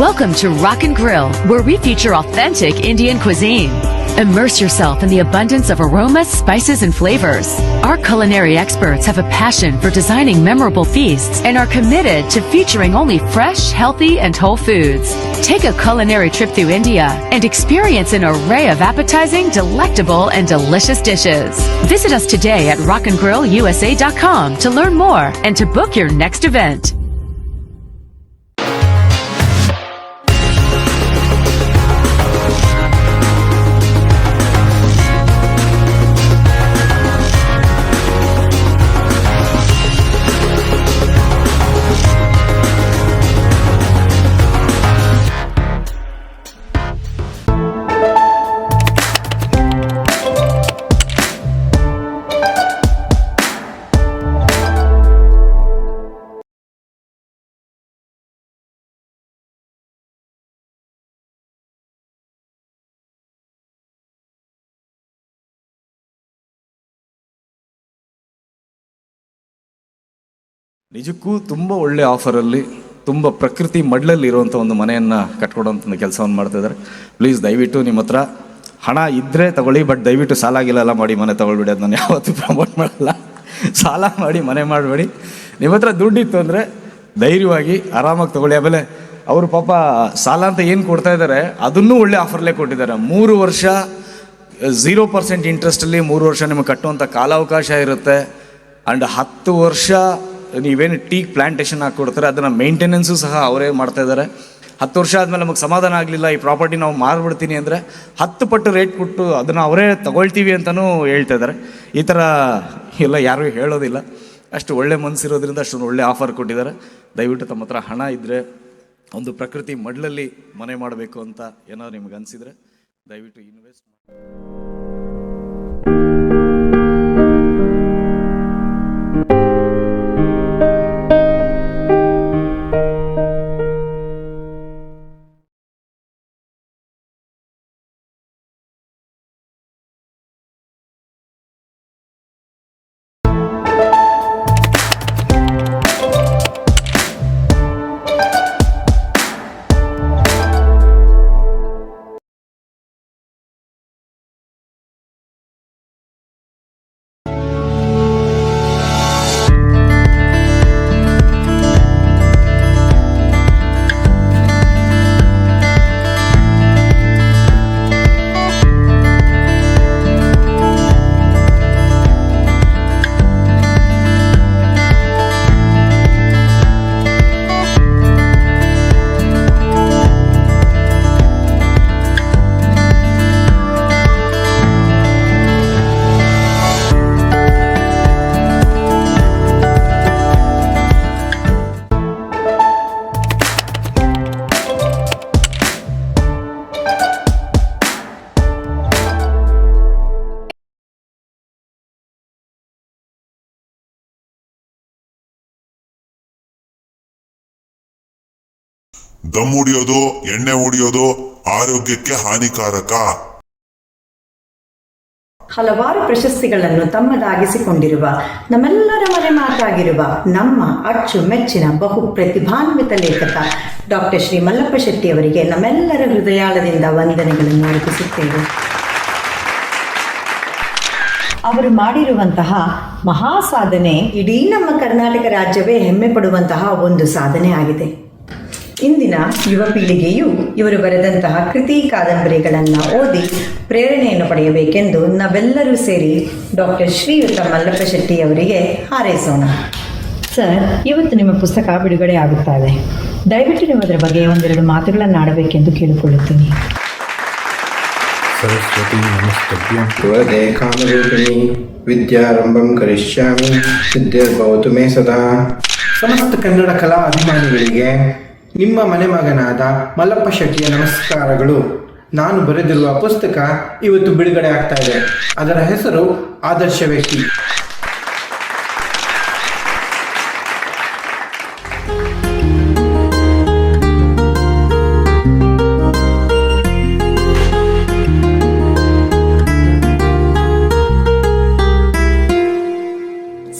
Welcome to Rock and Grill, where we feature authentic Indian cuisine. Immerse yourself in the abundance of aromas, spices, and flavors. Our culinary experts have a passion for designing memorable feasts and are committed to featuring only fresh, healthy, and whole foods. Take a culinary trip through India and experience an array of appetizing, delectable, and delicious dishes. Visit us today at rockandgrillusa.com to learn more and to book your next event. ನಿಜಕ್ಕೂ ತುಂಬ ಒಳ್ಳೆ ಆಫರಲ್ಲಿ ತುಂಬ ಪ್ರಕೃತಿ ಮಡ್ಲಲ್ಲಿ ಇರುವಂಥ ಒಂದು ಮನೆಯನ್ನು ಕಟ್ಕೊಡೋಂಥ ಒಂದು ಕೆಲಸವನ್ನು ಮಾಡ್ತಿದ್ದಾರೆ. ಪ್ಲೀಸ್ ದಯವಿಟ್ಟು ನಿಮ್ಮ ಹತ್ರ ಹಣ ಇದ್ದರೆ ತಗೊಳ್ಳಿ, ಬಟ್ ದಯವಿಟ್ಟು ಸಾಲ ಗಿಲ್ಲ ಮಾಡಿ ಮನೆ ತೊಗೊಳ್ಬಿಡಿ. ಅದು ನಾನು ಯಾವತ್ತೂ ಪ್ರಮೋಟ್ ಮಾಡಲ್ಲ. ಸಾಲ ಮಾಡಿ ಮನೆ ಮಾಡಬೇಡಿ. ನಿಮ್ಮ ಹತ್ರ ದುಡ್ಡಿತ್ತು ಅಂದರೆ ಧೈರ್ಯವಾಗಿ ಆರಾಮಾಗಿ ತೊಗೊಳ್ಳಿ. ಆಮೇಲೆ ಅವರು ಪಾಪ ಸಾಲ ಅಂತ ಏನು ಕೊಡ್ತಾ ಇದ್ದಾರೆ ಅದನ್ನೂ ಒಳ್ಳೆ ಆಫರ್ಲೇ ಕೊಟ್ಟಿದ್ದಾರೆ. 3 ವರ್ಷ 0% ಇಂಟ್ರೆಸ್ಟಲ್ಲಿ 3 ವರ್ಷ ನಿಮಗೆ ಕಟ್ಟುವಂಥ ಕಾಲಾವಕಾಶ ಇರುತ್ತೆ. ಆ್ಯಂಡ್ 10 ವರ್ಷ ನೀವೇನು ಟೀ ಪ್ಲ್ಯಾಂಟೇಷನ್ ಹಾಕ್ಕೊಡ್ತಾರೆ ಅದನ್ನು ಮೇಂಟೆನೆನ್ಸು ಸಹ ಅವರೇ ಮಾಡ್ತಾಯಿದ್ದಾರೆ. 10 ವರ್ಷ ಆದಮೇಲೆ ನಮಗೆ ಸಮಾಧಾನ ಆಗಲಿಲ್ಲ, ಈ ಪ್ರಾಪರ್ಟಿ ನಾವು ಮಾರ್ಬಿಡ್ತೀನಿ ಅಂದರೆ 10 ಪಟ್ಟು ರೇಟ್ ಕೊಟ್ಟು ಅದನ್ನು ಅವರೇ ತಗೊಳ್ತೀವಿ ಅಂತಲೂ ಹೇಳ್ತಾ ಇದ್ದಾರೆ. ಈ ಥರ ಎಲ್ಲ ಯಾರೂ ಹೇಳೋದಿಲ್ಲ. ಅಷ್ಟು ಒಳ್ಳೆ ಮನಸ್ಸಿರೋದ್ರಿಂದ ಅಷ್ಟೊಂದು ಒಳ್ಳೆ ಆಫರ್ ಕೊಟ್ಟಿದ್ದಾರೆ. ದಯವಿಟ್ಟು ತಮ್ಮ ಹತ್ರ ಹಣ ಇದ್ದರೆ ಒಂದು ಪ್ರಕೃತಿ ಮಡ್ಲಲ್ಲಿ ಮನೆ ಮಾಡಬೇಕು ಅಂತ ಏನಾದ್ರು ನಿಮ್ಗೆ ಅನಿಸಿದರೆ ದಯವಿಟ್ಟು ಇನ್ವೆಸ್ಟ್ ಮಾಡಿ. ದಮ್ ಹೊಡಿಯೋದು, ಎಣ್ಣೆ ಹೊಡಿಯೋದು ಆರೋಗ್ಯಕ್ಕೆ ಹಾನಿಕಾರಕ. ಹಲವಾರು ಪ್ರಶಸ್ತಿಗಳನ್ನು ತಮ್ಮದಾಗಿಸಿಕೊಂಡಿರುವ ನಮ್ಮೆಲ್ಲರ ಮನೆ ಮಾತಾಗಿರುವ ನಮ್ಮ ಅಚ್ಚುಮೆಚ್ಚಿನ ಬಹು ಪ್ರತಿಭಾನ್ವಿತ ಲೇಖಕ ಡಾಕ್ಟರ್ ಶ್ರೀ ಮಲ್ಲಪ್ಪ ಶೆಟ್ಟಿ ಅವರಿಗೆ ನಮ್ಮೆಲ್ಲರ ಹೃದಯಾಳದಿಂದ ವಂದನೆಗಳನ್ನು ಅರ್ಪಿಸುತ್ತೇವೆ. ಅವರು ಮಾಡಿರುವಂತಹ ಮಹಾ ಸಾಧನೆ ಇಡೀ ನಮ್ಮ ಕರ್ನಾಟಕ ರಾಜ್ಯವೇ ಹೆಮ್ಮೆ ಪಡುವಂತಹ ಒಂದು ಸಾಧನೆ ಆಗಿದೆ. ಇಂದಿನ ಯುವ ಪೀಳಿಗೆಯು ಇವರು ಬರೆದಂತಹ ಕೃತಿ ಕಾದಂಬರಿಗಳನ್ನು ಓದಿ ಪ್ರೇರಣೆಯನ್ನು ಪಡೆಯಬೇಕೆಂದು ನಾವೆಲ್ಲರೂ ಸೇರಿ ಡಾಕ್ಟರ್ ಶ್ರೀಯುತ ಮಲ್ಲಪ್ಪ ಶೆಟ್ಟಿ ಅವರಿಗೆ ಹಾರೈಸೋಣ. ಸರ್, ಇವತ್ತು ನಿಮ್ಮ ಪುಸ್ತಕ ಬಿಡುಗಡೆ ಆಗುತ್ತಾ ಇದೆ. ದಯವಿಟ್ಟು ನೀವು ಅದರ ಬಗ್ಗೆ ಒಂದೆರಡು ಮಾತುಗಳನ್ನು ಆಡಬೇಕೆಂದು ಕೇಳಿಕೊಳ್ಳುತ್ತೀನಿ. ಸರಸ್ವತಿ ನಮಸ್ತಭ್ಯಂ ವರದೆ ಕಾಮರೂಪಿಣಿ ವಿದ್ಯಾರಂಭಂ ಕರಿಷ್ಯಾಮಿ ಸಿದ್ಧಿರ್ಭವತು ಮೇ ಸದಾ. ಸಮಸ್ತ ಕನ್ನಡ ಕಲಾ ಅಭಿಮಾನಿಗಳಿಗೆ ನಿಮ್ಮ ಮನೆ ಮಗನಾದ ಮಲ್ಲಪ್ಪ ಶೆಟ್ಟಿಯ ನಮಸ್ಕಾರಗಳು. ನಾನು ಬರೆದಿರುವ ಪುಸ್ತಕ ಇವತ್ತು ಬಿಡುಗಡೆ ಆಗ್ತಾ ಇದೆ. ಅದರ ಹೆಸರು ಆದರ್ಶ ವ್ಯಕ್ತಿ.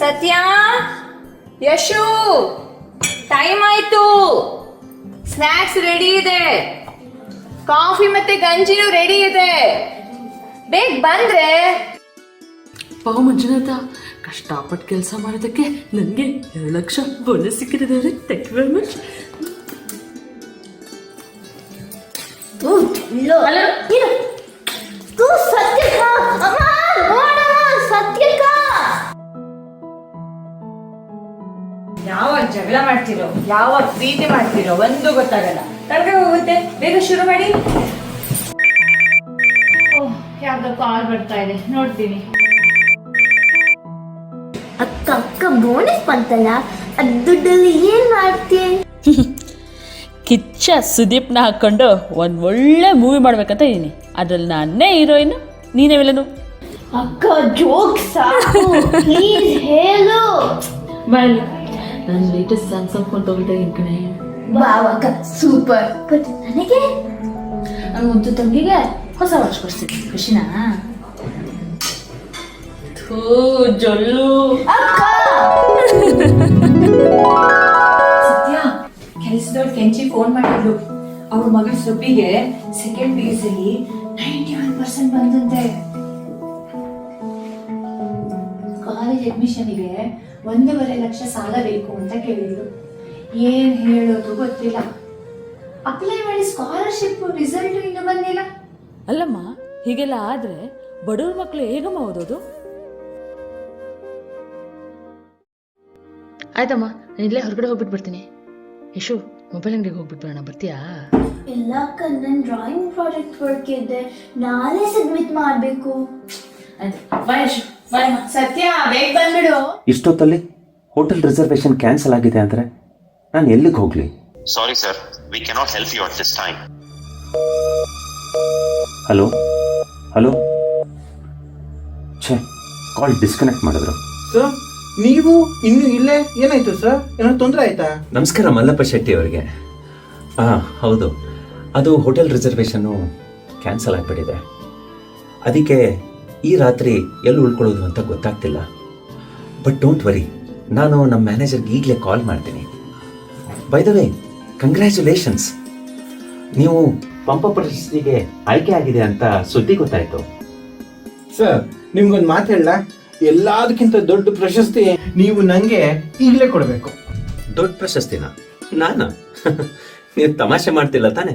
ಸತ್ಯ, ಯಶು, ಟೈಮ್ ಆಯ್ತು. ಸ್ನಾಕ್ಸ್ ರೆಡಿ ಇದೆ, ಕಾಫಿ ಮತ್ತೆ ಗಂಜಿನೂ ರೆಡಿ ಇದೆ. ಬೇಗ ಬಂದ್ರೆ. ಪಾವು ಮಂಜುನಾಥ, ಕಷ್ಟಪಟ್ಟು ಕೆಲಸ ಮಾಡೋದಕ್ಕೆ ನನಗೆ 2 ಲಕ್ಷ ಬೋನಸ್ ಸಿಕ್ಕಿದ್ದಾರೆ. Thank you very much. ಯಾವಾಗ ಜಗಳ ಮಾಡ್ತಿರೋ, ಯಾವಾಗ ಪ್ರೀತಿ ಮಾಡ್ತಿರೋ ಒಂದು ಗೊತ್ತಾಗಲ್ಲ. ಕರ್ಗೆ ಹೋಗುತ್ತೆ. ಬೇಗ ಶುರು ಮಾಡಿ. ಯಾವ್ದೋ ಕಾಲ್ ಬರ್ತಾ ಇದೆ, ನೋಡ್ತೀನಿ. ಅಕ್ಕ ಬೋನಸ್ ಬಂತಲ್ಲ, ಅದ್ ದುಡ್ಡಲ್ಲಿ ಏನ್ ಮಾಡ್ತೀಯ? ಕಿಚ್ಚ ಸುದೀಪ್ನ ಹಾಕ್ಕೊಂಡು ಒಂದು ಒಳ್ಳೆ ಮೂವಿ ಮಾಡ್ಬೇಕಂತ ಇದ್ದೀನಿ. ಅದ್ರಲ್ಲಿ ನಾನೇ ಹೀರೋಯಿನ್, ನೀನೇ ವಿಲನು. ಅಕ್ಕ ಜೋಕ್ ಸಾಕು, ಪ್ಲೀಸ್ ಹೇಳು. ಬಲ್, ನಾನು ಲೇಟೆಸ್ಟ್ ಸ್ಯಾಮ್ಸಂಗ್ ಫೋನ್ ತಗೊಳ್ತಾ ಕಣೆ. ವಾವ್ ಅಕ್ಕ, ಸೂಪರ್. ಬಟ್ ನನಗೆ, ನಾನು ಒಂದು ತಂಗಿಗೆ ಹೊಸ ವಾಚ್ ಕೊಡ್ತೀನಿ. ಖುಷಿನಾ? ಥೂ ಜೊಲ್ಲು. ಸತ್ಯ, ಕೆಲಸದವ್ರು ಕೆಂಚಿ ಫೋನ್ ಮಾಡಿದ್ಲು. ಅವ್ರ ಮಗಳ ಸೊಬ್ಬಿಗೆ ಸೆಕೆಂಡ್ PUC ಅಲ್ಲಿ 91% ಬಂದಂತೆ. ಕಾಲೇಜ್ ಅಡ್ಮಿಷನ್ಗೆ 1.5 ಲಕ್ಷ ಸಾಲ ಬೇಕು ಅಂತ ಕೇಳಿದ್ರು. ಏನ್ ಹೇಳೋದು ಗೊತ್ತಿಲ್ಲ. ಅಪ್ಲೈ ಮಾಡಿ ಸ್ಕಾಲರ್ಶಿಪ್ ರಿಸಲ್ಟ್ ಇನ್ನು ಬಂದಿಲ್ಲ. ಅಲ್ಲಮ್ಮ, ಹೀಗೆಲ್ಲ ಆದ್ರೆ ಬಡವ್ರ ಮಕ್ಕಳು ಹೇಗಮ್ಮ ಓದೋದು? ಆಯ್ತಮ್ಮ, ನಾನು ಇಲ್ಲೇ ಹೊರಗಡೆ ಹೋಗ್ಬಿಟ್ಟು ಬರ್ತೀನಿ. ಯಶು, ಮೊಬೈಲ್ ಅಂಗಡಿಗೆ ಹೋಗ್ಬಿಟ್ಟು ಬರೋಣ, ಬರ್ತೀಯಾ? ಇಲ್ಲ ಅಕ್ಕ, ನನ್ನ ಡ್ರಾಯಿಂಗ್ ಪ್ರಾಜೆಕ್ಟ್ ವರ್ಕ್ ಇದೆ, ನಾಳೆ ಸಬ್ಮಿಟ್ ಮಾಡಬೇಕು. ಆಯ್ತು, ಬಾಯ್ ಯಶು. ಬಾಯ್. ಸತ್ಯ, ಬೇಗ ಬಂದ್ಬಿಡು. ಇಷ್ಟೊತ್ತಲ್ಲಿ ಹೋಟೆಲ್ ರಿಸರ್ವೇಶನ್ ಕ್ಯಾನ್ಸಲ್ ಆಗಿದೆ ಅಂದರೆ ನಾನು ಎಲ್ಲಿಗೆ ಹೋಗಲಿ? Sorry sir, we cannot help you at this time. Hello hello, ಛೇ, ಕಾಲ್ ಡಿಸ್ಕನೆಕ್ಟ್ ಮಾಡಿದ್ರು. ಸರ್, ನೀವು ಇನ್ನು ಇಲ್ಲೇ? ಏನಾಯ್ತು ಸರ್? ಏನೋ ತೊಂದರೆ ಆಯ್ತಾ? ನಮಸ್ಕಾರ ಮಲ್ಲಪ್ಪ ಶೆಟ್ಟಿ ಅವರಿಗೆ. ಹೌದು, ಅದು ಹೋಟೆಲ್ ರಿಸರ್ವೇಷನ್ನು ಕ್ಯಾನ್ಸಲ್ ಆಗಿಬಿಟ್ಟಿದೆ. ಅದಕ್ಕೆ ಈ ರಾತ್ರಿ ಎಲ್ಲಿ ಉಳ್ಕೊಳ್ಳೋದು ಅಂತ ಗೊತ್ತಾಗ್ತಿಲ್ಲ. ಬಟ್ ಡೋಂಟ್ ವರಿ, ನಾನು ನಮ್ಮ ಮ್ಯಾನೇಜರ್ಗೆ ಈಗಲೇ ಕಾಲ್ ಮಾಡ್ತೀನಿ. ಬೈ ದ ವೇ, ಕಂಗ್ರ್ಯಾಚುಲೇಷನ್ಸ್, ನೀವು ಪಂಪ ಪ್ರಶಸ್ತಿಗೆ ಆಯ್ಕೆ ಆಗಿದೆ ಅಂತ ಸುದ್ದಿ ಗೊತ್ತಾಯ್ತು. ಸರ್, ನಿಮ್ಗೊಂದು ಮಾತು ಹೇಳ, ಎಲ್ಲದಕ್ಕಿಂತ ದೊಡ್ಡ ಪ್ರಶಸ್ತಿ ನೀವು ನಂಗೆ ಈಗಲೇ ಕೊಡಬೇಕು. ದೊಡ್ಡ ಪ್ರಶಸ್ತಿನ? ನಾನು? ನೀವು ತಮಾಷೆ ಮಾಡ್ತಿಲ್ಲ ತಾನೆ?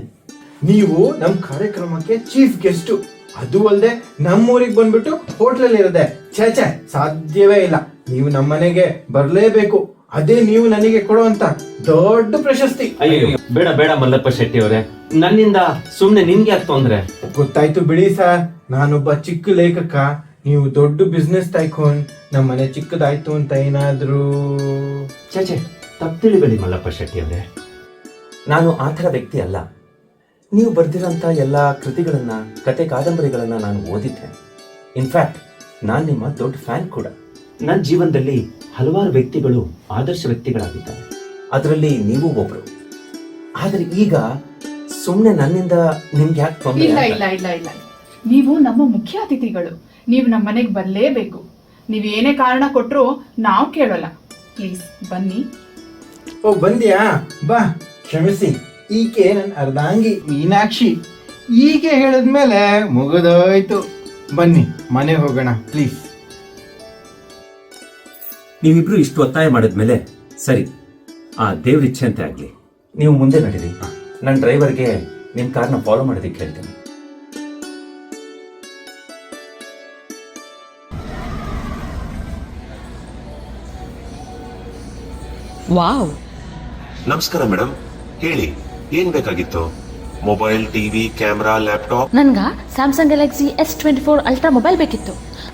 ನೀವು ನಮ್ಮ ಕಾರ್ಯಕ್ರಮಕ್ಕೆ ಚೀಫ್ ಗೆಸ್ಟ್, ಅದು ಅಲ್ಲದೆ ನಮ್ಮೂರಿಗೆ ಬಂದ್ಬಿಟ್ಟು ಹೋಟ್ಲಲ್ಲಿ ಇರೋದೆ. ಛೇ ಛೇ, ಸಾಧ್ಯವೇ ಇಲ್ಲ. ನೀವು ನಮ್ಮ ಮನೆಗೆ ಬರಲೇಬೇಕು. ಅದೇ ನೀವು ನನಗೆ ಕೊಡುವಂತ ದೊಡ್ಡ ಪ್ರಶಸ್ತಿ. ಅಯ್ಯೋ, ಬೇಡ ಬೇಡ ಮಲ್ಲಪ್ಪ ಶೆಟ್ಟಿ ಅವರೇ, ನನ್ನಿಂದ ಸುಮ್ಮನೆ ನಿಮ್ಗೆ ಯಾಕೆ ತೊಂದ್ರೆ? ಗೊತ್ತಾಯ್ತು ಬಿಡಿ ಸರ್, ನಾನೊಬ್ಬ ಚಿಕ್ಕ ಲೇಖಕ, ನೀವು ದೊಡ್ಡ ಬಿಸ್ನೆಸ್ ಟೈಕೋನ್. ನಮ್ಮ ಮನೆ ಚಿಕ್ಕದಾಯ್ತು ಅಂತ ಏನಾದ್ರೂ? ಛೇ, ತಪ್ಪು ತಿಳಿಬೇಡಿ ಮಲ್ಲಪ್ಪ ಶೆಟ್ಟಿ ಅವರೇ, ನಾನು ಆ ಥರ ವ್ಯಕ್ತಿ ಅಲ್ಲ. ನೀವು ಬರ್ದಿರೋಂಥ ಎಲ್ಲ ಕೃತಿಗಳನ್ನ, ಕತೆ ಕಾದಂಬರಿಗಳನ್ನ ನಾನು ಓದಿದ್ದೆ. ಇನ್ಫ್ಯಾಕ್ಟ್ ನಾನು ನಿಮ್ಮ ದೊಡ್ಡ ಫ್ಯಾನ್ ಕೂಡ. ನನ್ನ ಜೀವನದಲ್ಲಿ ಹಲವಾರು ವ್ಯಕ್ತಿಗಳು ಆದರ್ಶ ವ್ಯಕ್ತಿಗಳಾಗಿದ್ದಾರೆ, ಅದರಲ್ಲಿ ನೀವು ಒಬ್ರು. ಆದರೆ ಈಗ ಸುಮ್ಮನೆ ನನ್ನಿಂದ ನಿಮ್ಗೆ ಯಾಕೆ ತೊಂದರೆ? ಇಲ್ಲ, ನೀವು ನಮ್ಮ ಮುಖ್ಯ ಅತಿಥಿಗಳು. ನೀವು ನಮ್ಮ ಮನೆಗೆ ಬರಲೇಬೇಕು. ನೀವು ಏನೇ ಕಾರಣ ಕೊಟ್ಟರು ನಾವು ಕೇಳೋಲ್ಲ. ಪ್ಲೀಸ್ ಬನ್ನಿ. ಓ ಬಂದ್ಯಾ? ಬಾ. ಕ್ಷಮಿಸಿ, ಈಕೆ ನನ್ನ ಅರ್ಧಾಂಗಿ ಮೀನಾಕ್ಷಿ. ಹೀಗೆ ಹೇಳಿದ್ಮೇಲೆ ಮುಗಿದೋಯ್ತು. ಬನ್ನಿ ಮನೆಗೆ ಹೋಗೋಣ ಪ್ಲೀಸ್. ನೀವಿಬ್ರು ಇಷ್ಟು ಒತ್ತಾಯ ಮಾಡಿದ್ಮೇಲೆ ಸರಿ, ಆ ದೇವ್ರ ಇಚ್ಛೆಂತೆ ಆಗಲಿ. ನೀವು ಮುಂದೆ ನಡೀರಿ. ನನ್ನ ಡ್ರೈವರ್ಗೆ ನಿಮ್ಮ ಕಾರ್ನ ಫಾಲೋ ಮಾಡೋದಕ್ಕೆ ಹೇಳ್ತೇನೆ. ವಾವ್, ನಮಸ್ಕಾರ ಮೇಡಮ್, ಹೇಳಿ ಏನ್ ಬೇಕಾಗಿತ್ತು? Mobile, TV, camera, laptop? ನನ್ಗ Samsung Galaxy S24 ultra mobile ಬೇಕಿತ್ತು.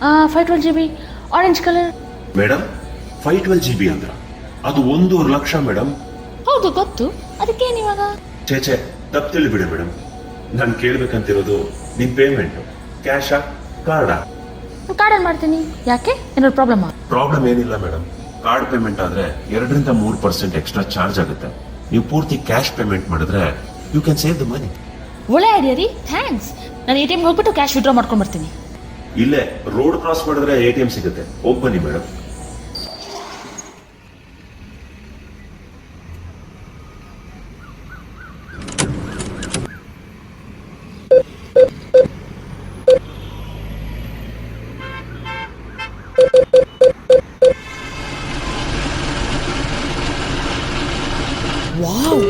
512 GB orange colour. Madam 512 GB ಅಂದ್ರ ಅದು 1.5 ಲಕ್ಷ ಮೇಡಮ್. ಹೌದು ಗೊತ್ತು, ಅದಕ್ಕೇನಿವಾಗ? ಚೇಚೆ, ತಪ್ಪು ತಿಳಿಬಿಡಿ ಮೇಡಮ್. ನಾನು ಕೇಳ್ಬೇಕಂತಿರೋದು ನಿಮ್ ಪೇಮೆಂಟ್ ಕ್ಯಾಶಾ ಕಾರ್ಡಾ? ಕಾರ್ಡಲ್ಲಿ ಮಾಡ್ತೀನಿ. ಯಾಕೆ, ಏನಾದ್ರು ಪ್ರಾಬ್ಲಮ್? ಪ್ರಾಬ್ಲಮ್ ಏನಿಲ್ಲ ಮೇಡಮ್. ಕಾರ್ಡ್ ಪೇಮೆಂಟ್ ಆದ್ರೆ 2-3% ಎಕ್ಸ್ಟ್ರಾ ಚಾರ್ಜ್ ಆಗುತ್ತೆ. ನೀವು ಪೂರ್ತಿ ಕ್ಯಾಶ್ ಪೇಮೆಂಟ್ ಮಾಡಿದ್ರೆ you can save the money. ಒಳ್ಳೆ ಐಡಿಯಾ ರೀ, ಥ್ಯಾಂಕ್ಸ್. ನಾನು ATM ಹೋಗ್ಬಿಟ್ಟು ಕ್ಯಾಶ್ ವಿಡ್ರಾ ಮಾಡ್ಕೊಂಡು ಬರ್ತೀನಿ. ಇಲ್ಲೇ ರೋಡ್ ಕ್ರಾಸ್ ಮಾಡಿದ್ರೆ ATM ಸಿಗುತ್ತೆ, ಹೋಗಿ ಬನ್ನಿ ಮೇಡಮ್. ವಾವ್,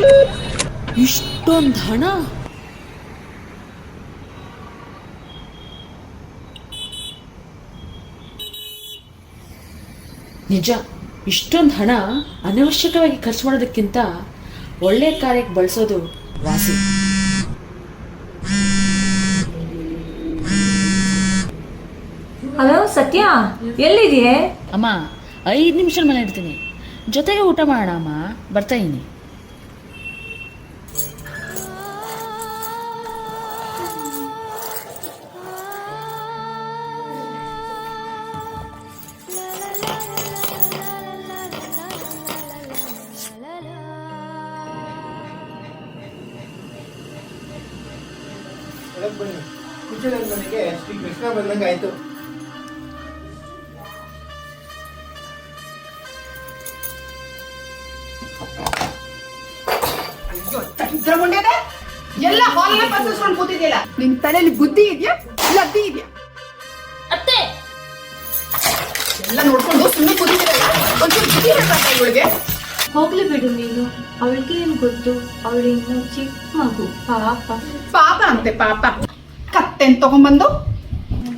ಇಷ್ಟೊಂದು ಹಣ! ನಿಜ, ಇಷ್ಟೊಂದು ಹಣ ಅನವಶ್ಯಕವಾಗಿ ಖರ್ಚು ಮಾಡೋದಕ್ಕಿಂತ ಒಳ್ಳೆ ಕಾರ್ಯಕ್ಕೆ ಬಳಸೋದು ವಾಸಿ. ಹಲೋ ಸತ್ಯ, ಎಲ್ಲಿದೆಯೇ? ಅಮ್ಮ 5 ನಿಮಿಷ ಮನೆ ಇರ್ತೀನಿ, ಜೊತೆಗೆ ಊಟ ಮಾಡೋಣ ಅಮ್ಮ, ಬರ್ತಾ ಇದೀನಿ. ಬನ್ನಿ, ಕುಚೇಲನ ಮನೆಗೆ ಶ್ರೀ ಕೃಷ್ಣ ಬಂದಂಗೆ ಆಯ್ತು. ಎಲ್ಲ ಹಾಲ್ನ ಪಸರಿಸ್ಕೊಂಡು ಕೂತಿದ್ಯಲ್ಲ, ನಿನ್ ತಲೆಯಲ್ಲಿ ಬುದ್ಧಿ ಇದೆಯಾ ಲದ್ದಿ ಇದೆಯಾ? ಅತ್ತೆ, ಎಲ್ಲ ನೋಡ್ಕೊಂಡು ಸುಮ್ಮನೆ ಕೂತಿದ್ದೀರಲ್ಲ, ಒಂಚೂರು ಬುದ್ಧಿ ಹೇಳ್ಬೇಕ ಇವಳಿಗೆ. ಹೋಗ್ಲಿ ಬಿಡು ನೀನು, ಅವಳಿಗೆ ಏನ್ ಗೊತ್ತು, ಅವಳಿನ್ನು ಚಿಕ್ಕ ಮಗು. ಪಾಪ ಪಾಪ ಅಂತೆ ಪಾಪ. ಕತ್ತೆನ್ ತಗೊಂಡ್ಬಂದು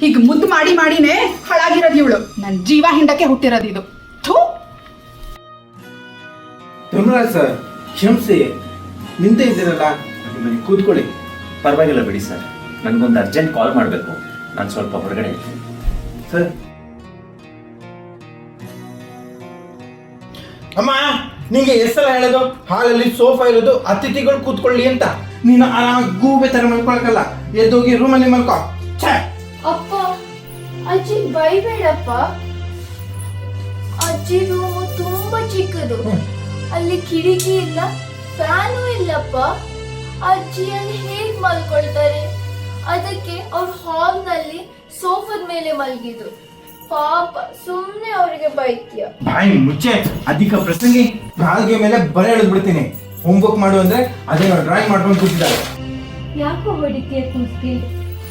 ಹೀಗೆ ಮುದ್ದು ಮಾಡಿ ಮಾಡಿನೇ ಹಾಳಾಗಿರೋದು ಇವಳು. ನನ್ ಜೀವ ಹಿಂಡಕ್ಕೆ ಹುಟ್ಟಿರೋದು ಇದು. ಥೂ. ಧರ್ಮರಾಜ್ ಸರ್, ಕ್ಷಮಿಸಿ. ನಿಂತೇ ಇದ್ದೀರಲ್ಲ, ಬನ್ನಿ ಕೂತ್ಕೊಳ್ಳಿ. ಪರವಾಗಿಲ್ಲ ಬಿಡಿ ಸರ್, ನನಗೊಂದು ಅರ್ಜೆಂಟ್ ಕಾಲ್ ಮಾಡಬೇಕು. ನಾನು ಸ್ವಲ್ಪ ಹೊರಗಡೆ ಇದ್ದೀನಿ ಸರ್. ಅಮ್ಮ, ನಿಂಗೆ ಎಷ್ಟೆಲ್ಲ ಹೇಳೋದು, ಹಾಲಲ್ಲಿ ಸೋಫಾ ಇರೋದು ಅತಿಥಿಗಳು ಕೂತ್ಕೊಳ್ಳಿ ಅಂತ. ನೀನು ಆರಾಮಾಗಿ ಗೂಬೆ ತರ ಮಲ್ಕೊಳಕಲ್ಲ, ಎದ್ದೋಗಿ ರೂಮಲ್ಲಿ ಮಲ್ಕೋ. ಅಪ್ಪ, ಅಜ್ಜಿ ಬೈಬೇಡಪ್ಪ. ಅಜ್ಜಿ ರೂಮು ತುಂಬಾ ಚಿಕ್ಕದು, ಅಲ್ಲಿ ಕಿಟಕಿ ಇಲ್ಲ, ಫ್ಯಾನು ಇಲ್ಲಪ್ಪ. ಅಜ್ಜಿಯಲ್ಲಿ ಹೇಗ್ ಮಲ್ಕೊಳ್ತಾರೆ? ಅದಕ್ಕೆ ಅವ್ರ ಹಾಲ್ ನಲ್ಲಿ ಸೋಫಾದ ಮೇಲೆ ಮಲಗಿದ್ರು. ಪಾಪ, ಸುಮ್ನೆ ಅವ್ರಿಗೆ ಬೈತ್ಯ. ಬಾಯಿ ಮುಚ್ಚೆ, ಅಧಿಕ ಪ್ರಸಂಗಿ. ನಾಲ್ಗೆ ಮೇಲೆ ಬರೆ ಎಳೆದು ಬಿಡ್ತೀನಿ. ಹೋಮ್ವರ್ಕ್ ಮಾಡು ಅಂದ್ರೆ ಅದೇನೋ ಡ್ರಾಯಿಂಗ್ ಮಾಡ್ಕೊಂಡು ಕೂತಿದ್ದಾರೆ. ಯಾಕೋ ಹೊಡಿತೀಯ ಕುಸ್ತಿ?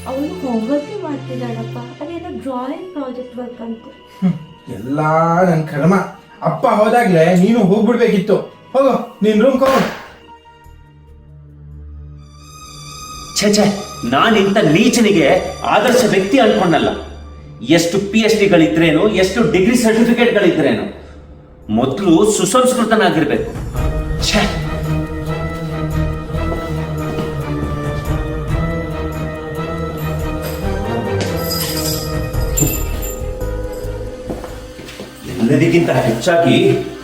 ಅವಳು ಹೋಮ್ವರ್ಕ್ ಮಾಡ್ತಿದ್ದಾಳಪ್ಪ, ಅದೇನೋ ಡ್ರಾಯಿಂಗ್ ಪ್ರಾಜೆಕ್ಟ್ ವರ್ಕ್ ಅಂತ. ಎಲ್ಲ ನನ್ ಕರ್ಮ. ಅಪ್ಪ ಹೋದಾಗ್ಲೇ ನೀನು ಹೋಗ್ಬಿಡ್ಬೇಕಿತ್ತು. ಹೋಗೋ, ನೀನ್ ರೂಮ್ ಹೋಗು. ಛೇ, ನಾನಿಂತ ನೀಚನಿಗೆ ಆದರ್ಶ ವ್ಯಕ್ತಿ ಅನ್ಕೊಂಡಲ್ಲ. ಎಷ್ಟು PhDಗಳಿದ್ರೇನು, ಎಷ್ಟು ಡಿಗ್ರಿ ಸರ್ಟಿಫಿಕೇಟ್ಗಳಿದ್ರೇನು, ಮೊದಲು ಸುಸಂಸ್ಕೃತನಾಗಿರ್ಬೇಕು. ಛೇ, ಎಲ್ಲದಕ್ಕಿಂತ ಹೆಚ್ಚಾಗಿ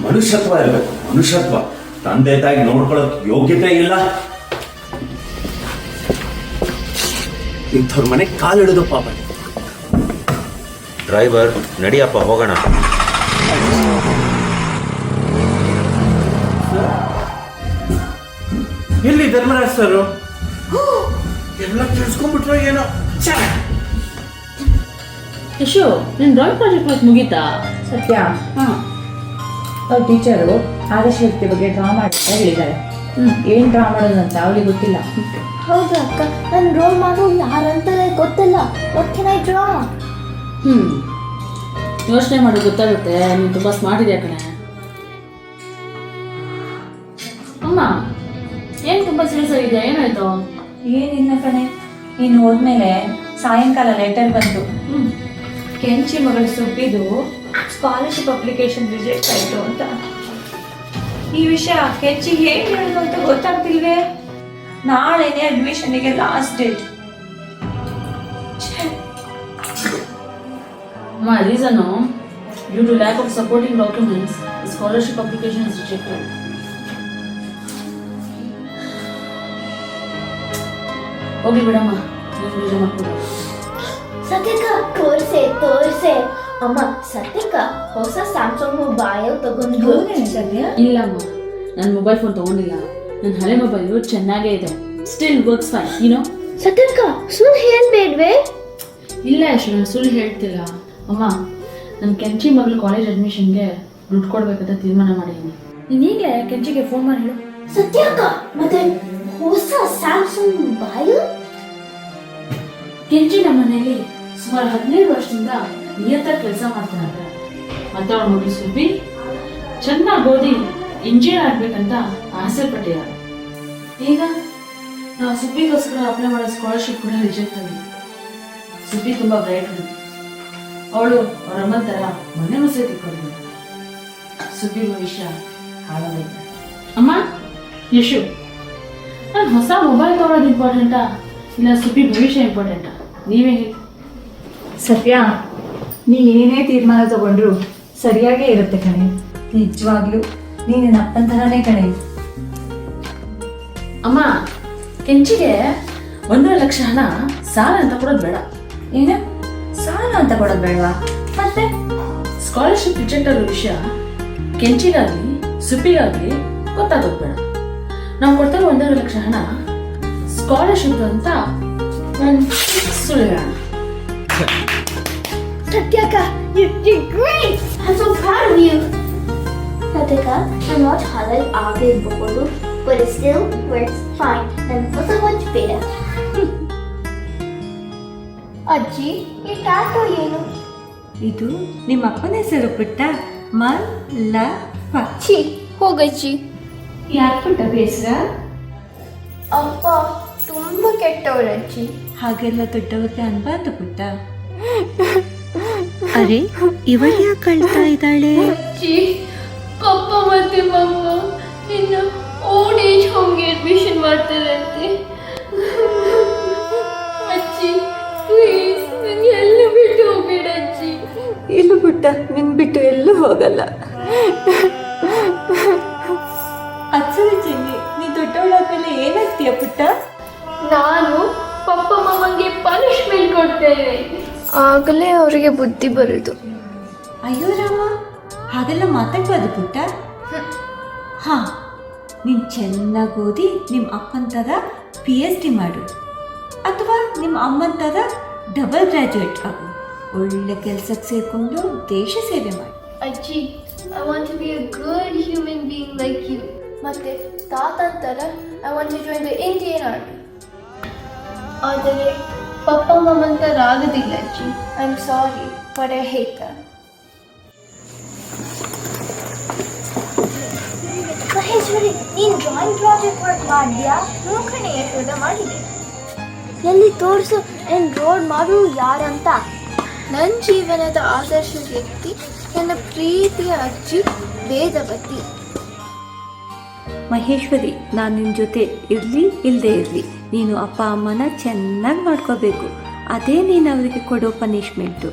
ಮನುಷ್ಯತ್ವ ಇರಬೇಕು. ಮನುಷ್ಯತ್ವ. ತಂದೆ ತಾಯಿ ನೋಡ್ಕೊಳ್ಳೋಕೆ ಯೋಗ್ಯತೆ ಇಲ್ಲ, ಇಂಥವ್ರ ಮನೆ ಕಾಲಿಡೋದು ಪಾಪ. ಡ್ರೈವರ್ ನಡಿಯಪ್ಪ ಹೋಗೋಣ. ಎಲ್ಲಿ ಧರ್ಮರಾಜ್ ಸರ್? ಎಲ್ಲ ತಿಳಿಸ್ಕೊಂಡ್ಬಿಟ್ರೋ ಏನೋ. ಯಶು ನಿನ್ನ ಡ್ರಾಯಿಂಗ್ ಪ್ರಾಜೆಕ್ಟ್ ಮತ್ತೆ ಮುಗೀತಾ? ಸತ್ಯ, ಹಾಂ. ಅವ್ರ ಟೀಚರು ಆದರ್ಶಕ್ತಿ ಬಗ್ಗೆ ಡ್ರಾ ಮಾಡ್ತಾ ಹೇಳಿದ್ದಾರೆ. ಏನು ಡ್ರಾ ಮಾಡೋದು ಅಂತ ಅವಳಿಗೆ ಗೊತ್ತಿಲ್ಲ. ಹೌದು ಅಕ್ಕ, ನಾನು ರೋಲ್ ಮಾಡೋ ಯಾರಂತಾರೆ ಗೊತ್ತಿಲ್ಲ. What can I draw? ಯೋಚನೆ ಮಾಡೋದು ಗೊತ್ತಾಗುತ್ತೆ. ನೀನು ತುಂಬ ಸ್ಮಾರ್ಟ್ ಇದೆಯಾ ಕಣೆ. ಅಮ್ಮ ಏನು ತುಂಬ ಸೀರಿಯಸ್ ಆಗಿದೆ, ಏನಾಯ್ತು? ಏನಿಲ್ಲ ಕಣೆ, ನೀನು ಹೋದ್ಮೇಲೆ ಸಾಯಂಕಾಲ ಲೆಟರ್ ಬಂತು. ಕೆಂಚಿ ಮಗಳು ಸುಬ್ಬಿದು ಸ್ಕಾಲರ್ಶಿಪ್ ಅಪ್ಲಿಕೇಶನ್ ರಿಜೆಕ್ಟ್ ಆಯಿತು ಅಂತ. ಈ ವಿಷಯ ಕೆಂಚಿ ಹೇಗೆ ಹೇಳೋದು ಅಂತ ಗೊತ್ತಾಗ್ತಿಲ್ವೇ. ನಾಳೆನೇ ಅಡ್ಮಿಷನ್ಗೆ ಲಾಸ್ಟ್ ಡೇಟ್. ಅಮ್ಮ reason due to lack of supporting documents scholarship application is rejected. ಹೋಗಿ ಬಿಡಮ್ಮ, ನೀವು ನಿಜ ಮಾಡ್ಕೊಂಡು. ಸತ್ಯಕ್ಕ ತೋರ್ಸೆ ಅಮ್ಮ. ಸತ್ಯಕ್ಕ ಹೊಸ ಸ್ಯಾಮ್ಸಂಗ್ ಮೊಬೈಲ್ ತಗೊಂಡು. ಸದ್ಯ ಇಲ್ಲಮ್ಮ, ನಾನು ಮೊಬೈಲ್ ಫೋನ್ ತೊಗೊಂಡಿಲ್ಲ. ನನ್ನ ಹಳೆ ಮೊಬೈಲು ಚೆನ್ನಾಗೇ ಇದೆ, ಸ್ಟಿಲ್ ವರ್ಕ್ಸ್ ಫೈನ್, ಏನೋ. ಸತ್ಯಕ್ಕ ಸುಳ್ಳು ಹೇಳ್ಬೇಡ್ವೆ. ಇಲ್ಲ ಯಶು, ನಾನು ಸುಳ್ಳು ಹೇಳ್ತಿಲ್ಲ. ಅಮ್ಮ, ನನ್ನ ಕೆಂಚಿ ಮಗಳು ಕಾಲೇಜ್ ಅಡ್ಮಿಷನ್ಗೆ ದುಡ್ಡು ಕೊಡ್ಬೇಕಂತ ತೀರ್ಮಾನ ಮಾಡಿದ್ದೀನಿ. ನೀನು ಈಗಲೇ ಕೆಂಚಿಗೆ ಫೋನ್ ಮಾಡಿ ಹೇಳು. ಸತ್ಯಕ್ಕ ಮತ್ತೆ ಹೊಸ ಸ್ಯಾಮ್ಸಂಗ್ ಮೊಬೈಲ್? ಕೆಂಚಿ ನಮ್ಮ ಮನೆಯಲ್ಲಿ ಸುಮಾರು 15 ವರ್ಷದಿಂದ ನಿಯತ್ತಾಗಿ ಕೆಲಸ ಮಾಡ್ತಾನೆ. ಮತ್ತೆ ಅವಳ ಮಗಳು ಸುಬ್ಬಿ ಚೆನ್ನಾಗಿ ಓದಿ ಇಂಜಿನಿಯರ್ ಆಗ್ಬೇಕಂತ ಆಸೆ ಪಟ್ಟಿದ್ದಾರೆ. ಈಗ ನಾವು ಸುಬ್ಬಿಗೋಸ್ಕರ ಅಪ್ಲೈ ಮಾಡೋ ಸ್ಕಾಲರ್ಶಿಪ್ ಕೂಡ ರಿಜೆಕ್ಟ್ ಆಗಿದೆ. ಸುಬ್ಬಿ ತುಂಬ ಬ್ರೈಟ್ ಹುಡುಗಿ. ಅವಳು ಅವರ ಅಮ್ಮನ ಥರ ಮನೆ ಮಸೆ ತಿಳ್ಕೊಂಡಿದ್ದಾಳೆ. ಸುಬ್ಬಿ ಭವಿಷ್ಯ ಹಾಳಾಗಿದೆ. ಅಮ್ಮ, ಯಶು, ನಾನು ಹೊಸ ಮೊಬೈಲ್ ತೊಗೊಳೋದು ಇಂಪಾರ್ಟೆಂಟಾ ಇಲ್ಲ ಸುಬ್ಬಿ ಭವಿಷ್ಯ ಇಂಪಾರ್ಟೆಂಟಾ? ನೀವೇ ಹೇಳಿ. ಸತ್ಯ, ನೀನು ಏನೇ ತೀರ್ಮಾನ ತಗೊಂಡ್ರು ಸರಿಯಾಗೇ ಇರುತ್ತೆ ಕಣೆ. ನಿಜವಾಗ್ಲೂ ನೀನು ನನ್ನ ಅಪ್ಪನ ಥರನೇ ಕಣೆ. ಅಮ್ಮ, ಕೆಂಚಿಗೆ 1.5 ಲಕ್ಷ ಹಣ ಸಾಲ ಅಂತ ಕೊಡೋದು ಬೇಡ. ಏನು ಸಾಲ ಅಂತ ಕೊಡೋದು ಬೇಡವಾ? ಮತ್ತೆ ಸ್ಕಾಲರ್ಶಿಪ್ ರಿಜೆಕ್ಟ್ ಆಗೋ ವಿಷಯ ಕೆಂಚಿಗಾಗಲಿ ಸುಬ್ಬಿಗಾಗಲಿ ಗೊತ್ತಾಗೋದು ಬೇಡ. ನಾವು ಕೊಡ್ತಾರೆ 1.5 ಲಕ್ಷ ಹಣ ಸ್ಕಾಲರ್ಶಿಪ್ ಅಂತ ನಾನು ಸುಳ್ಳು ಹೇಳೋಣ. Satyakka, you're great. I'm so proud of you. Satyakka, ನಾನು ವಾಚ್ ಹಾಳಾಗಿ ಆಗಿರಬಹುದು, but it still works fine. ನನ್ನ ಹೊಸ ವಾಚ್ ಬೇಡ. ಅಜ್ಜಿ, ಈ ಟ್ಯಾಟೂ ಏನು? ಇದು ನಿಮ್ಮ ಅಪ್ಪನ ಹೆಸರು ಪುಟ್ಟ. ಮಲ್ಲಪ್ಪ. ಛೀ, ಹೋಗಜ್ಜಿ. ಯಾಕೆ ಪುಟ್ಟ ಬೇಸರ? ಅಪ್ಪ ತುಂಬಾ ಕೆಟ್ಟವರಜ್ಜಿ. ಹಾಗೆಲ್ಲ ದೊಡ್ಡವ್ರಿಗೆ ಅನ್ಬಾರ್ದು ಪುಟ್ಟ. ಅರೆ, ಇವಳು ಯಾಕೆ ಕಳ್ತಾ ಇದ್ದಾಳೆ? ಅಜ್ಜಿ, ಪಪ್ಪ ಮತ್ತೆ ಮಮ್ಮ ನಿನ್ನ ಓಲ್ಡ್ ಏಜ್ ಹೋಮ್ಗೆ ಅಡ್ಮಿಷನ್ ಮಾಡ್ತಾರಂತೆ. ಅಜ್ಜಿ ಪ್ಲೀಸ್, ನಂಗೆ ಎಲ್ಲ ಬಿಟ್ಟು ಹೋಗ್ಬೇಡ ಅಜ್ಜಿ. ಇಲ್ಲ ಪುಟ್ಟ, ನಿನ್ ಬಿಟ್ಟು ಎಲ್ಲೂ ಹೋಗಲ್ಲ. ಅಚ್ಚರಿ ಚಿನ್ನಿ, ನೀ ದೊಡ್ಡವಳಾದ್ಮೇಲೆ ಏನಾಗ್ತೀಯ ಪುಟ್ಟ? ನಾನು ಪಪ್ಪ ಮಮ್ಮಂಗೆ ಪನಿಷ್ಮೆಂಟ್ ಕೊಡ್ತೇನೆ, ಆಗಲೇ ಅವರಿಗೆ ಬುದ್ಧಿ ಬರೋದು. ಅಯ್ಯೋ ರಾಮ, ಹಾಗೆಲ್ಲ ಮಾತಾಡ್ಬಾರ್ದು ಪುಟ್ಟ. ಹಾ, ನೀನು ಚೆನ್ನಾಗಿ ಓದಿ ನಿಮ್ಮ ಅಪ್ಪನ ಥರ PhD ಮಾಡು, ಅಥವಾ ನಿಮ್ಮ ಅಮ್ಮನ ಥರ ಡಬಲ್ ಗ್ರ್ಯಾಜುಯೇಟ್ ಆಗು. ಒಳ್ಳೆ ಕೆಲಸಕ್ಕೆ ಸೇರಿಕೊಂಡು ದೇಶ ಸೇವೆ ಮಾಡಿ. ಅಜ್ಜಿ, I want to be a good human being like you. ಮತ್ತೆ ತಾತನ ಥರ I want to join the Indian army. ಆದರೆ ಪಪ್ಪ ಮಮ್ಮನ ಥರ ಆಗೋದಿಲ್ಲ ಅಜ್ಜಿ. I am sorry, but I hate that. Maheshwari, ನೀನು ಡ್ರಾಯಿಂಗ್ ಪ್ರಾಜೆಕ್ಟ್ ವರ್ಕ್ ಮಾಡಿದ್ಯಾ? ನೋಡ್ಕಣೆ, ಯಶೋಧ ಮಾಡಿದೆ. ಎಲ್ಲಿ ತೋರಿಸು, ನೀನು ರೋಡ್ ಮಾಡು ಯಾರಂತ. ನನ್ನ ಜೀವನದ ಆದರ್ಶ ವ್ಯಕ್ತಿ ನನ್ನ ಪ್ರೀತಿಯ ಅಜ್ಜಿ ವೇದವತಿ. ಮಹೇಶ್ವರಿ, ನಾನು ನಿನ್ನ ಜೊತೆ ಇರಲಿ ಇಲ್ಲದೆ ಇರಲಿ, ನೀನು ಅಪ್ಪ ಅಮ್ಮನ ಚೆನ್ನಾಗಿ ಮಾಡ್ಕೋಬೇಕು. ಅದೇ ನೀನು ಅವರಿಗೆ ಕೊಡೋ ಪನಿಷ್ಮೆಂಟು.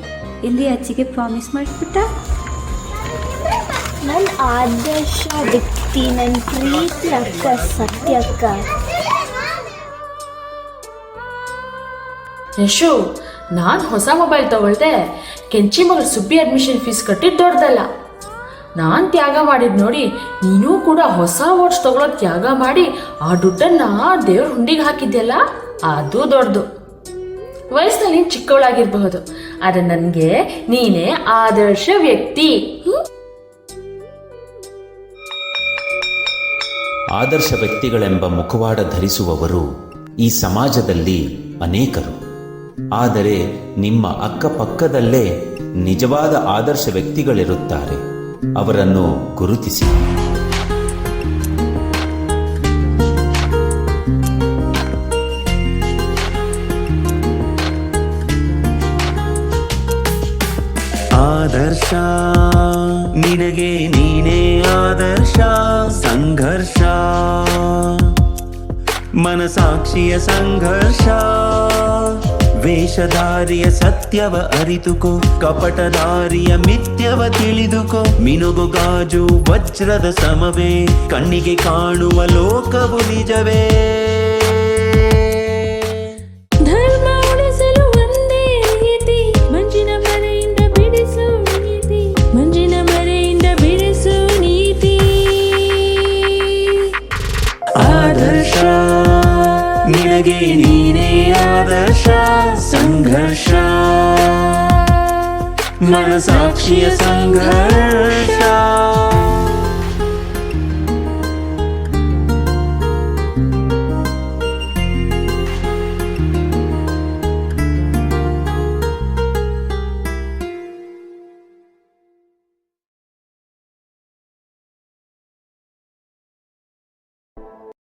ಎಲ್ಲಿ ಅಜ್ಜಿಗೆ ಪ್ರಾಮಿಸ್ ಮಾಡಿಬಿಟ್ಟ? ನನ್ನ ಆದರ್ಶ ವ್ಯಕ್ತಿ ನನ್ನ ಪ್ರೀತಿ ಅಕ್ಕ ಸತ್ಯಕ್ಕ. ಯಶು, ನಾನು ಹೊಸ ಮೊಬೈಲ್ ತಗೊಳ್ದೆ, ಕೆಂಚಿ ಮಗಳು ಸುಬ್ಬಿ ಅಡ್ಮಿಷನ್ ಫೀಸ್ ಕಟ್ಟಿದ್ದು ದೊಡ್ಡದಲ್ಲ. ನಾನು ತ್ಯಾಗ ಮಾಡಿದ್ ನೋಡಿ ನೀನೂ ಕೂಡ ಹೊಸ ವಾಚ್ ತಗೊಳ್ಳೋದು ತ್ಯಾಗ ಮಾಡಿ ಆ ದುಡ್ಡನ್ನು ದೇವ್ರ ಹುಂಡಿಗೆ ಹಾಕಿದ್ಯಲ್ಲ, ಅದು ದೊಡ್ಡದು. ವಯಸ್ಸಿನಲ್ಲಿ ಚಿಕ್ಕವಳಾಗಿರಬಹುದು, ಆದ್ರೆ ನನ್ಗೆ ನೀನೇ ಆದರ್ಶ ವ್ಯಕ್ತಿ. ಆದರ್ಶ ವ್ಯಕ್ತಿಗಳೆಂಬ ಮುಖವಾಡ ಧರಿಸುವವರು ಈ ಸಮಾಜದಲ್ಲಿ ಅನೇಕರು. ಆದರೆ ನಿಮ್ಮ ಅಕ್ಕಪಕ್ಕದಲ್ಲೇ ನಿಜವಾದ ಆದರ್ಶ ವ್ಯಕ್ತಿಗಳಿರುತ್ತಾರೆ. ಅವರನ್ನು ಗುರುತಿಸಿ. ಆದರ್ಶ ನಿನಗೆ ನೀನೇ ಆದರ್ಶ. ಸಂಘರ್ಷ ಮನಸಾಕ್ಷಿಯ ಸಂಘರ್ಷ. ವೇಷಧಾರಿಯ ಸತ್ಯವ ಅರಿತುಕೋ, ಕಪಟಧಾರಿಯ ಮಿಥ್ಯವ ತಿಳಿದುಕೋ. ಮಿನುಗು ಗಾಜು ವಜ್ರದ ಸಮವೇ, ಕಣ್ಣಿಗೆ ಕಾಣುವ ಲೋಕವು ನಿಜವೇ. ನಿನಗೆ ನೀನೇ ಆದರ್ಶ. ಸಂಘರ್ಷ ಮನಸಾಕ್ಷಿಯ ಸಂಘರ್ಷ.